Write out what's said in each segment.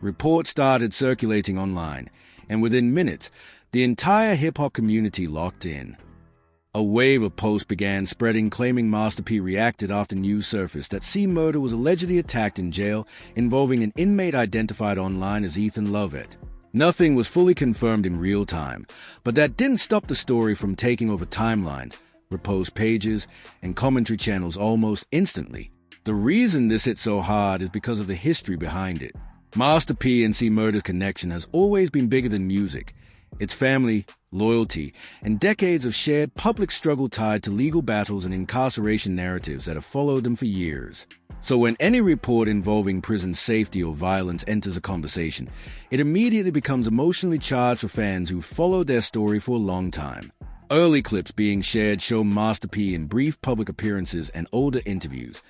reports started circulating online, and within minutes, the entire hip-hop community locked in. A wave of posts began spreading claiming Master P reacted after news surfaced that C Murder was allegedly attacked in jail involving an inmate identified online as Ethan Lovett. Nothing was fully confirmed in real time, but that didn't stop the story from taking over timelines, repost pages, and commentary channels almost instantly. The reason this hit so hard is because of the history behind it. Master P and C Murder's connection has always been bigger than music. Its family, loyalty, and decades of shared public struggle tied to legal battles and incarceration narratives that have followed them for years. So when any report involving prison safety or violence enters a conversation, it immediately becomes emotionally charged for fans who followed their story for a long time. Early clips being shared show Master P in brief public appearances and older interviews,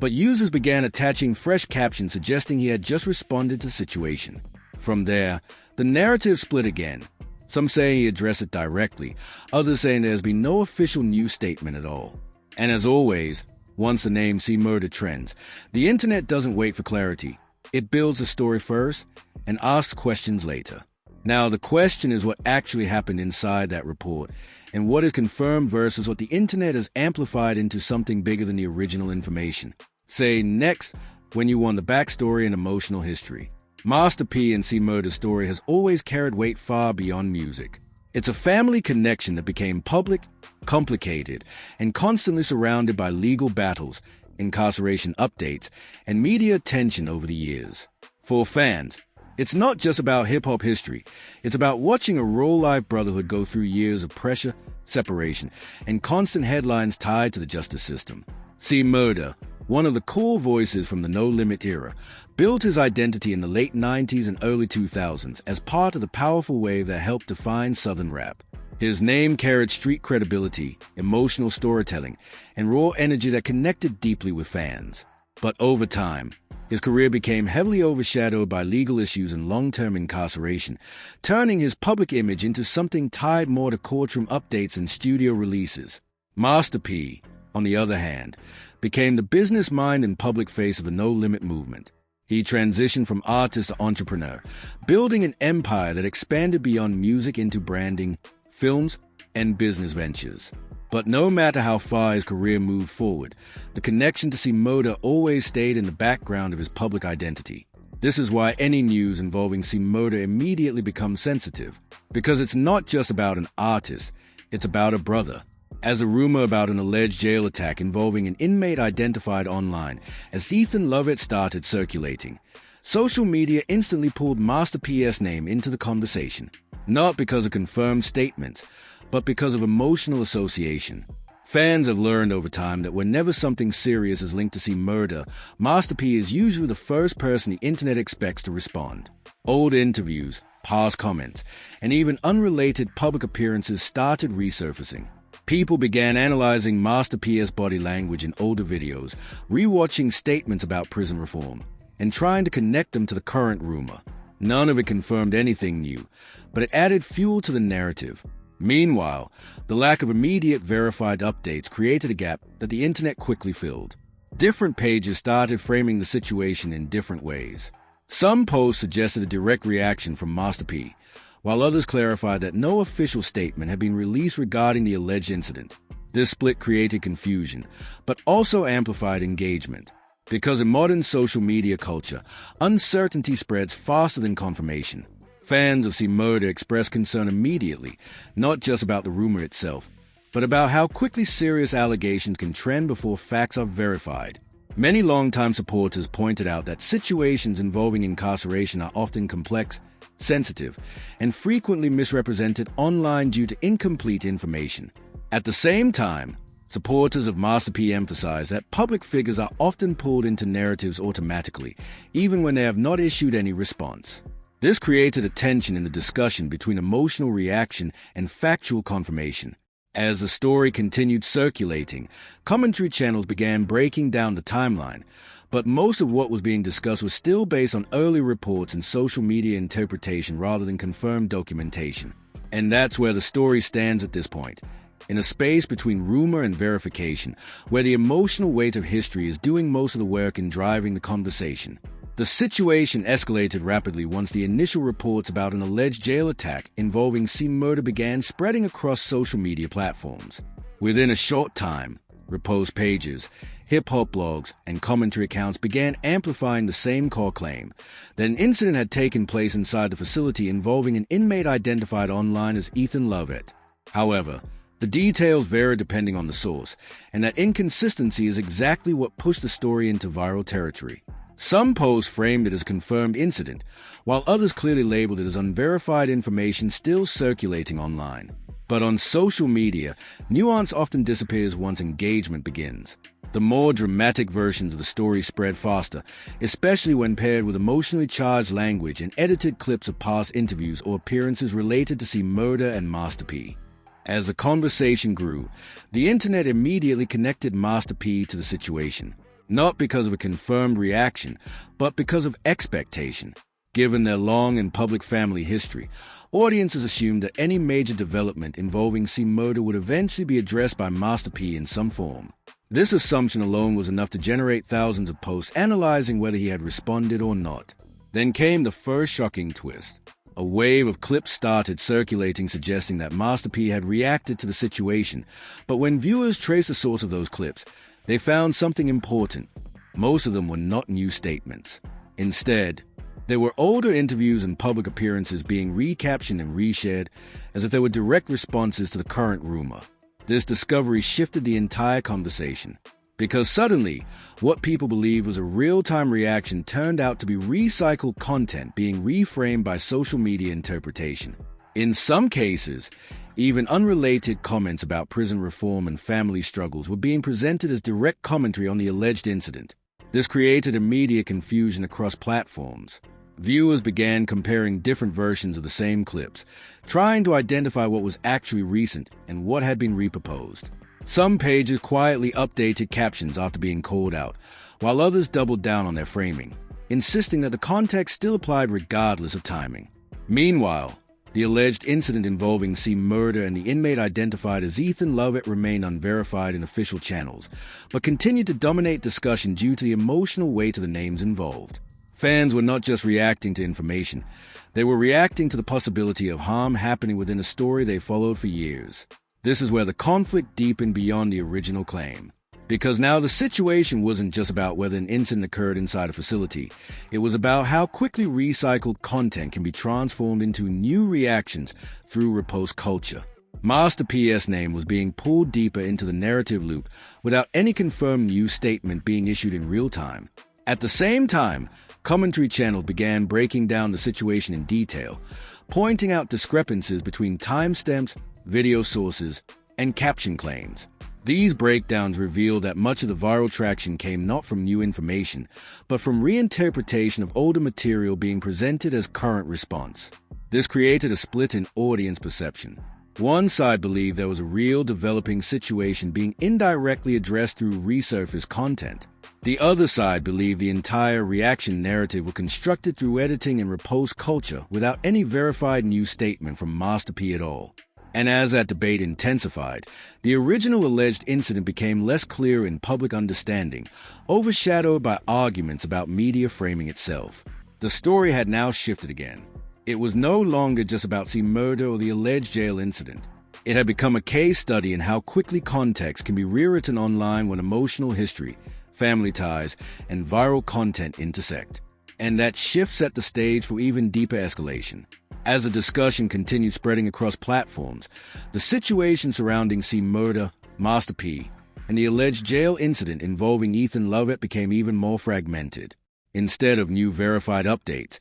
but users began attaching fresh captions suggesting he had just responded to the situation. From there, the narrative split again. Some saying he addressed it directly, others saying there has been no official news statement at all. And as always, once the name C Murder trends, the internet doesn't wait for clarity. It builds the story first and asks questions later. Now, the question is what actually happened inside that report, and what is confirmed versus what the internet has amplified into something bigger than the original information. Say next when you want the backstory and emotional history. Master P and C Murder's story has always carried weight far beyond music. It's a family connection that became public, complicated, and constantly surrounded by legal battles, incarceration updates, and media attention over the years. For fans, it's not just about hip-hop history. It's about watching a real-life brotherhood go through years of pressure, separation, and constant headlines tied to the justice system. C Murder, one of the core voices from the No Limit era, built his identity in the late 90s and early 2000s as part of the powerful wave that helped define Southern rap. His name carried street credibility, emotional storytelling, and raw energy that connected deeply with fans. But over time, his career became heavily overshadowed by legal issues and long-term incarceration, turning his public image into something tied more to courtroom updates and studio releases. Master P, on the other hand, became the business mind and public face of the No Limit movement. He transitioned from artist to entrepreneur, building an empire that expanded beyond music into branding, films, and business ventures. But no matter how far his career moved forward, the connection to C Murder always stayed in the background of his public identity. This is why any news involving C Murder immediately becomes sensitive, because it's not just about an artist, it's about a brother. As a rumor about an alleged jail attack involving an inmate identified online as Ethan Lovett started circulating, social media instantly pulled Master P's name into the conversation, not because of confirmed statements, but because of emotional association. Fans have learned over time that whenever something serious is linked to C Murder, Master P is usually the first person the internet expects to respond. Old interviews, past comments, and even unrelated public appearances started resurfacing. People began analyzing Master P's body language in older videos, rewatching statements about prison reform, and trying to connect them to the current rumor. None of it confirmed anything new, but it added fuel to the narrative. Meanwhile, the lack of immediate verified updates created a gap that the internet quickly filled. Different pages started framing the situation in different ways. Some posts suggested a direct reaction from Master P, while others clarified that no official statement had been released regarding the alleged incident. This split created confusion, but also amplified engagement. Because in modern social media culture, uncertainty spreads faster than confirmation. Fans of C Murder expressed concern immediately, not just about the rumor itself, but about how quickly serious allegations can trend before facts are verified. Many longtime supporters pointed out that situations involving incarceration are often complex, sensitive, and frequently misrepresented online due to incomplete information. At the same time, supporters of Master P emphasize that public figures are often pulled into narratives automatically, even when they have not issued any response. This created a tension in the discussion between emotional reaction and factual confirmation. As the story continued circulating, commentary channels began breaking down the timeline, but most of what was being discussed was still based on early reports and social media interpretation rather than confirmed documentation. And that's where the story stands at this point, in a space between rumor and verification, where the emotional weight of history is doing most of the work in driving the conversation. The situation escalated rapidly once the initial reports about an alleged jail attack involving C. Murder began spreading across social media platforms. Within a short time, repost pages, hip-hop blogs, and commentary accounts began amplifying the same core claim that an incident had taken place inside the facility involving an inmate identified online as Ethan Lovett. However, the details vary depending on the source, and that inconsistency is exactly what pushed the story into viral territory. Some posts framed it as a confirmed incident, while others clearly labeled it as unverified information still circulating online. But on social media, nuance often disappears once engagement begins. The more dramatic versions of the story spread faster, especially when paired with emotionally charged language and edited clips of past interviews or appearances related to C. Murder and Master P. As the conversation grew, the internet immediately connected Master P to the situation, not because of a confirmed reaction, but because of expectation. Given their long and public family history, audiences assumed that any major development involving C. Murder would eventually be addressed by Master P in some form. This assumption alone was enough to generate thousands of posts analyzing whether he had responded or not. Then came the first shocking twist. A wave of clips started circulating suggesting that Master P had reacted to the situation, but when viewers traced the source of those clips, they found something important. Most of them were not new statements. Instead, there were older interviews and public appearances being recaptioned and reshared as if they were direct responses to the current rumor. This discovery shifted the entire conversation, because suddenly, what people believed was a real-time reaction turned out to be recycled content being reframed by social media interpretation. In some cases, even unrelated comments about prison reform and family struggles were being presented as direct commentary on the alleged incident. This created immediate confusion across platforms. Viewers began comparing different versions of the same clips, trying to identify what was actually recent and what had been reproposed. Some pages quietly updated captions after being called out, while others doubled down on their framing, insisting that the context still applied regardless of timing. Meanwhile, the alleged incident involving C. Murder and the inmate identified as Ethan Lovett remained unverified in official channels, but continued to dominate discussion due to the emotional weight of the names involved. Fans were not just reacting to information, they were reacting to the possibility of harm happening within a story they followed for years. This is where the conflict deepened beyond the original claim. Because now the situation wasn't just about whether an incident occurred inside a facility, it was about how quickly recycled content can be transformed into new reactions through repost culture. Master P.'s name was being pulled deeper into the narrative loop without any confirmed news statement being issued in real time. At the same time, commentary channels began breaking down the situation in detail, pointing out discrepancies between timestamps, video sources, and caption claims. These breakdowns revealed that much of the viral traction came not from new information, but from reinterpretation of older material being presented as current response. This created a split in audience perception. One side believed there was a real developing situation being indirectly addressed through resurfaced content. The other side believed the entire reaction narrative was constructed through editing and repost culture without any verified news statement from Master P at all. And as that debate intensified, the original alleged incident became less clear in public understanding, overshadowed by arguments about media framing itself. The story had now shifted again. It was no longer just about C. Murder or the alleged jail incident. It had become a case study in how quickly context can be rewritten online when emotional history, family ties, and viral content intersect. And that shift set the stage for even deeper escalation. As the discussion continued spreading across platforms, the situation surrounding C. Murder, Master P, and the alleged jail incident involving Ethan Lovett became even more fragmented. Instead of new verified updates,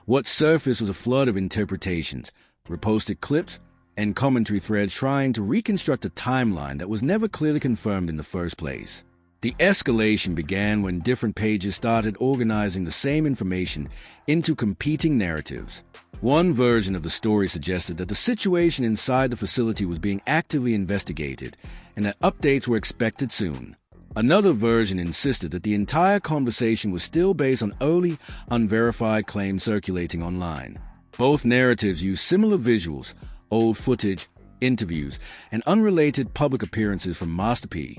what surfaced was a flood of interpretations, reposted clips, and commentary threads trying to reconstruct a timeline that was never clearly confirmed in the first place. The escalation began when different pages started organizing the same information into competing narratives. One version of the story suggested that the situation inside the facility was being actively investigated and that updates were expected soon. Another version insisted that the entire conversation was still based on early, unverified claims circulating online. Both narratives used similar visuals, old footage, interviews, and unrelated public appearances from Master P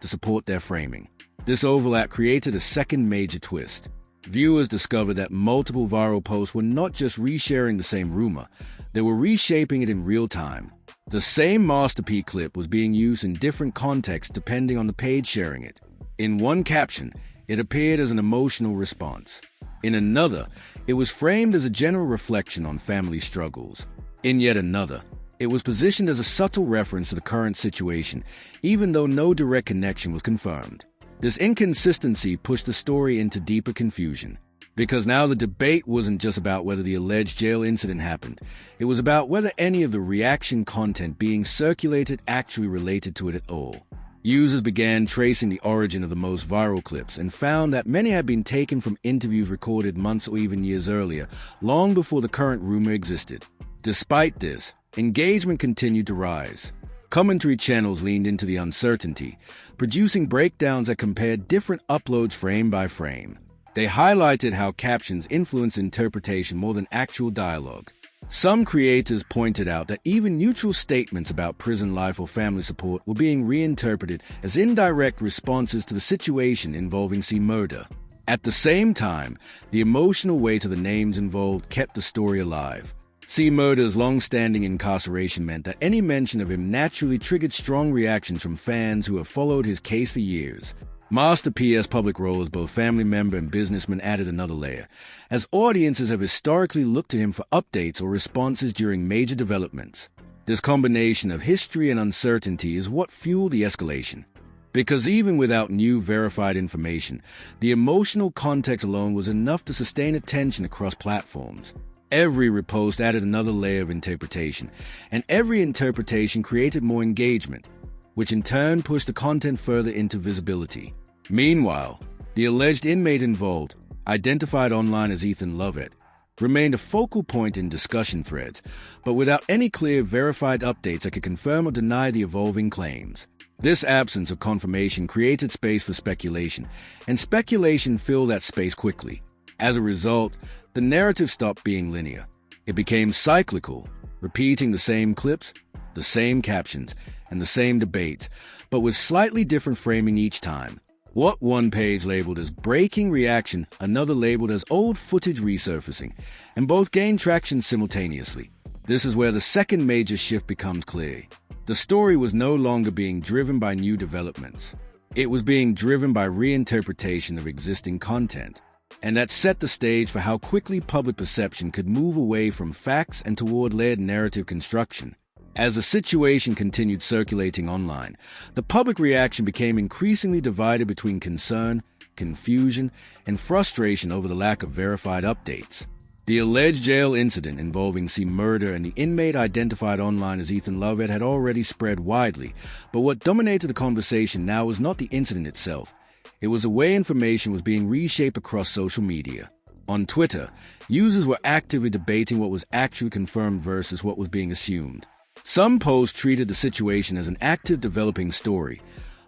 to support their framing. This overlap created a second major twist. viewers discovered that multiple viral posts were not just resharing the same rumor, they were reshaping it in real time. The same Master P clip was being used in different contexts depending on the page sharing it. In one caption, it appeared as an emotional response. In another, it was framed as a general reflection on family struggles. In yet another, it was positioned as a subtle reference to the current situation, even though no direct connection was confirmed. This inconsistency pushed the story into deeper confusion, because now the debate wasn't just about whether the alleged jail incident happened. It was about whether any of the reaction content being circulated actually related to it at all. Users began tracing the origin of the most viral clips and found that many had been taken from interviews recorded months or even years earlier, long before the current rumor existed. Despite this, engagement continued to rise. Commentary channels leaned into the uncertainty, producing breakdowns that compared different uploads frame by frame. They highlighted how captions influence interpretation more than actual dialogue. Some creators pointed out that even neutral statements about prison life or family support were being reinterpreted as indirect responses to the situation involving C. Murder. At the same time, the emotional weight of the names involved kept the story alive. C. Murder's long-standing incarceration meant that any mention of him naturally triggered strong reactions from fans who have followed his case for years. Master P.'s public role as both family member and businessman added another layer, as audiences have historically looked to him for updates or responses during major developments. This combination of history and uncertainty is what fueled the escalation. Because even without new verified information, the emotional context alone was enough to sustain attention across platforms. Every repost added another layer of interpretation, and every interpretation created more engagement, which in turn pushed the content further into visibility. Meanwhile, the alleged inmate involved, identified online as Ethan Lovett, remained a focal point in discussion threads, but without any clear verified updates that could confirm or deny the evolving claims. This absence of confirmation created space for speculation, and speculation filled that space quickly. As a result, the narrative stopped being linear. It became cyclical, repeating the same clips, the same captions, and the same debates, but with slightly different framing each time. What one page labeled as breaking reaction, another labeled as old footage resurfacing, and both gained traction simultaneously. This is where the second major shift becomes clear. The story was no longer being driven by new developments. It was being driven by reinterpretation of existing content. And that set the stage for how quickly public perception could move away from facts and toward layered narrative construction. As the situation continued circulating online, the public reaction became increasingly divided between concern, confusion, and frustration over the lack of verified updates. The alleged jail incident involving C. Murder and the inmate identified online as Ethan Lovett had already spread widely, but what dominated the conversation now was not the incident itself. It was the way information was being reshaped across social media. On Twitter, users were actively debating what was actually confirmed versus what was being assumed. Some posts treated the situation as an active developing story,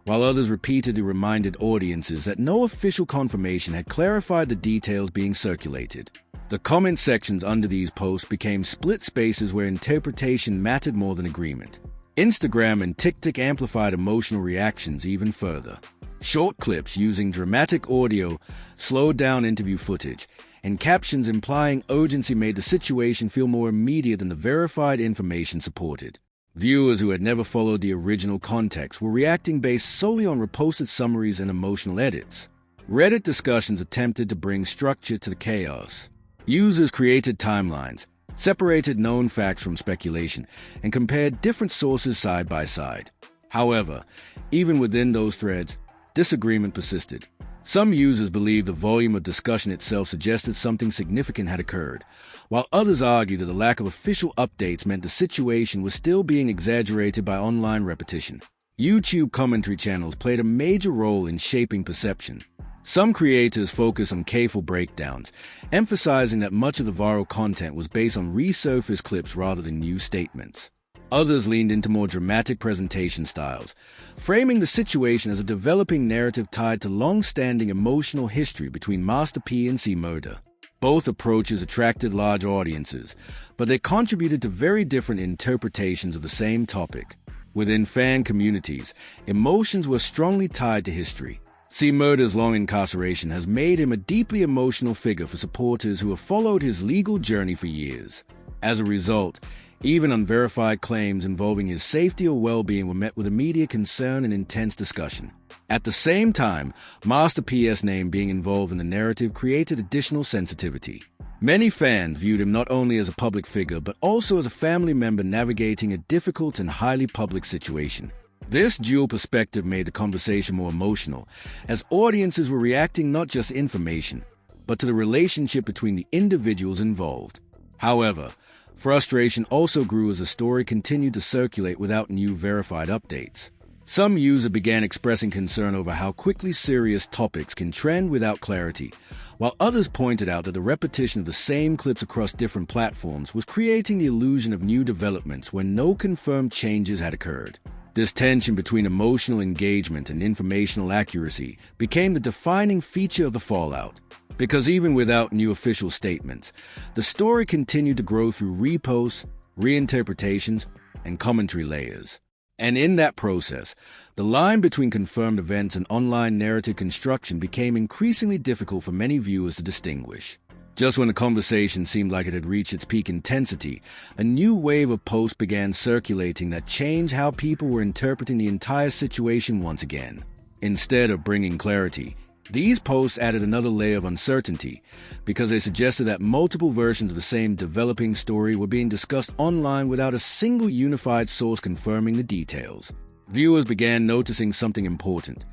while others repeatedly reminded audiences that no official confirmation had clarified the details being circulated. The comment sections under these posts became split spaces where interpretation mattered more than agreement. Instagram and TikTok amplified emotional reactions even further. Short clips using dramatic audio slowed down interview footage, and captions implying urgency made the situation feel more immediate than the verified information supported. Viewers who had never followed the original context were reacting based solely on reposted summaries and emotional edits. Reddit discussions attempted to bring structure to the chaos. Users created timelines, separated known facts from speculation, and compared different sources side by side. However, even within those threads, disagreement persisted. Some users believed the volume of discussion itself suggested something significant had occurred, while others argued that the lack of official updates meant the situation was still being exaggerated by online repetition. YouTube commentary channels played a major role in shaping perception. Some creators focused on careful breakdowns, emphasizing that much of the viral content was based on resurfaced clips rather than new statements. Others leaned into more dramatic presentation styles, framing the situation as a developing narrative tied to long-standing emotional history between Master P and C. Murder. Both approaches attracted large audiences, but they contributed to very different interpretations of the same topic. Within fan communities, emotions were strongly tied to history. See, Murder's long incarceration has made him a deeply emotional figure for supporters who have followed his legal journey for years. As a result, even unverified claims involving his safety or well-being were met with immediate concern and intense discussion. At the same time, Master P's name being involved in the narrative created additional sensitivity. Many fans viewed him not only as a public figure, but also as a family member navigating a difficult and highly public situation. This dual perspective made the conversation more emotional, as audiences were reacting not just to information, but to the relationship between the individuals involved. However, frustration also grew as the story continued to circulate without new verified updates. Some users began expressing concern over how quickly serious topics can trend without clarity, while others pointed out that the repetition of the same clips across different platforms was creating the illusion of new developments when no confirmed changes had occurred. This tension between emotional engagement and informational accuracy became the defining feature of the fallout. Because even without new official statements, the story continued to grow through reposts, reinterpretations, and commentary layers. And in that process, the line between confirmed events and online narrative construction became increasingly difficult for many viewers to distinguish. Just when the conversation seemed like it had reached its peak intensity, a new wave of posts began circulating that changed how people were interpreting the entire situation once again. Instead of bringing clarity, these posts added another layer of uncertainty because they suggested that multiple versions of the same developing story were being discussed online without a single unified source confirming the details. Viewers began noticing something important.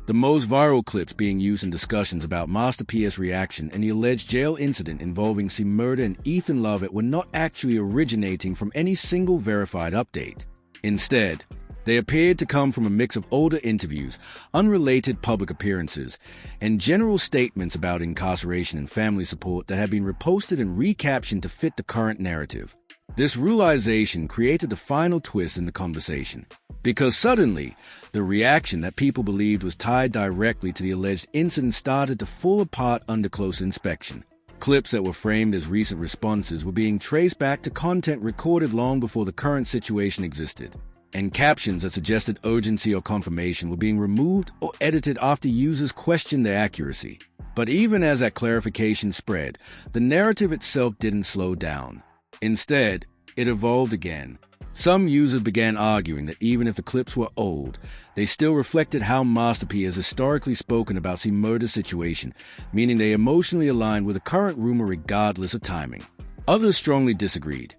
The most viral clips being used in discussions about Master P's reaction and the alleged jail incident involving Murder and Ethan Lovett were not actually originating from any single verified update. Instead, they appeared to come from a mix of older interviews, unrelated public appearances, and general statements about incarceration and family support that had been reposted and recaptioned to fit the current narrative. This realization created the final twist in the conversation, because suddenly, the reaction that people believed was tied directly to the alleged incident started to fall apart under close inspection. Clips that were framed as recent responses were being traced back to content recorded long before the current situation existed. And captions that suggested urgency or confirmation were being removed or edited after users questioned their accuracy. But even as that clarification spread, the narrative itself didn't slow down. Instead, it evolved again. Some users began arguing that even if the clips were old, they still reflected how Master P has historically spoken about the murder situation, meaning they emotionally aligned with the current rumor regardless of timing. Others strongly disagreed,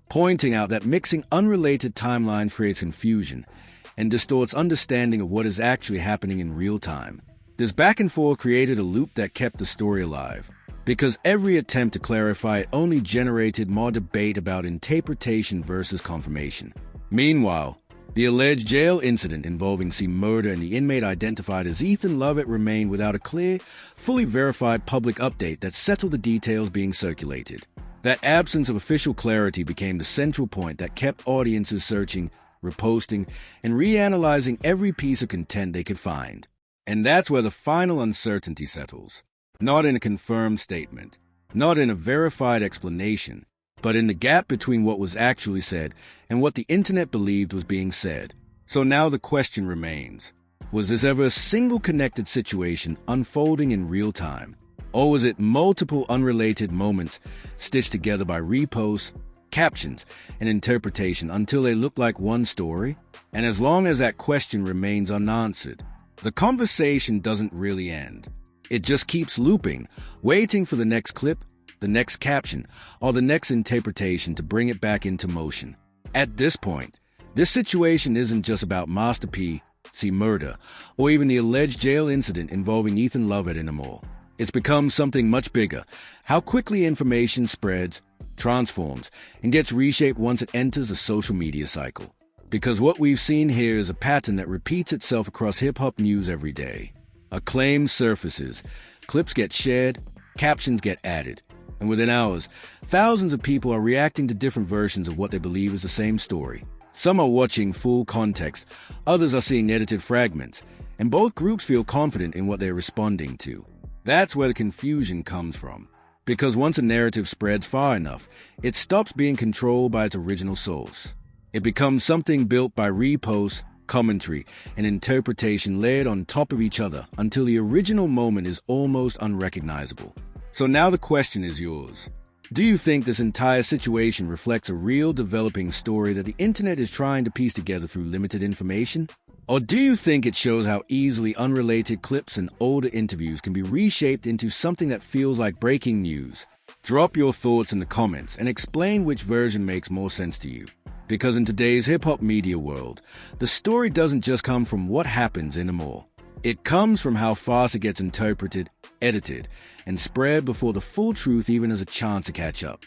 pointing out that mixing unrelated timelines creates confusion and distorts understanding of what is actually happening in real time. This back and forth created a loop that kept the story alive, because every attempt to clarify it only generated more debate about interpretation versus confirmation. Meanwhile, the alleged jail incident involving Murder and the inmate identified as Ethan Lovett remained without a clear, fully verified public update that settled the details being circulated. That absence of official clarity became the central point that kept audiences searching, reposting, and reanalyzing every piece of content they could find. And that's where the final uncertainty settles. Not in a confirmed statement, not in a verified explanation, but in the gap between what was actually said and what the internet believed was being said. So now the question remains, was this ever a single connected situation unfolding in real time? Or was it multiple unrelated moments stitched together by reposts, captions, and interpretation until they look like one story? And as long as that question remains unanswered, the conversation doesn't really end. It just keeps looping, waiting for the next clip, the next caption, or the next interpretation to bring it back into motion. At this point, this situation isn't just about Master P, Murder, or even the alleged jail incident involving Ethan Lovett anymore. It's become something much bigger. How quickly information spreads, transforms, and gets reshaped once it enters the social media cycle. Because what we've seen here is a pattern that repeats itself across hip-hop news every day. A claim surfaces, clips get shared, captions get added, and within hours, thousands of people are reacting to different versions of what they believe is the same story. Some are watching full context, others are seeing edited fragments, and both groups feel confident in what they're responding to. That's where the confusion comes from, because once a narrative spreads far enough, it stops being controlled by its original source. It becomes something built by reposts, commentary, and interpretation layered on top of each other until the original moment is almost unrecognizable. So now the question is yours. Do you think this entire situation reflects a real developing story that the internet is trying to piece together through limited information? Or do you think it shows how easily unrelated clips and older interviews can be reshaped into something that feels like breaking news? Drop your thoughts in the comments and explain which version makes more sense to you. Because in today's hip-hop media world, the story doesn't just come from what happens anymore. It comes from how fast it gets interpreted, edited, and spread before the full truth even has a chance to catch up.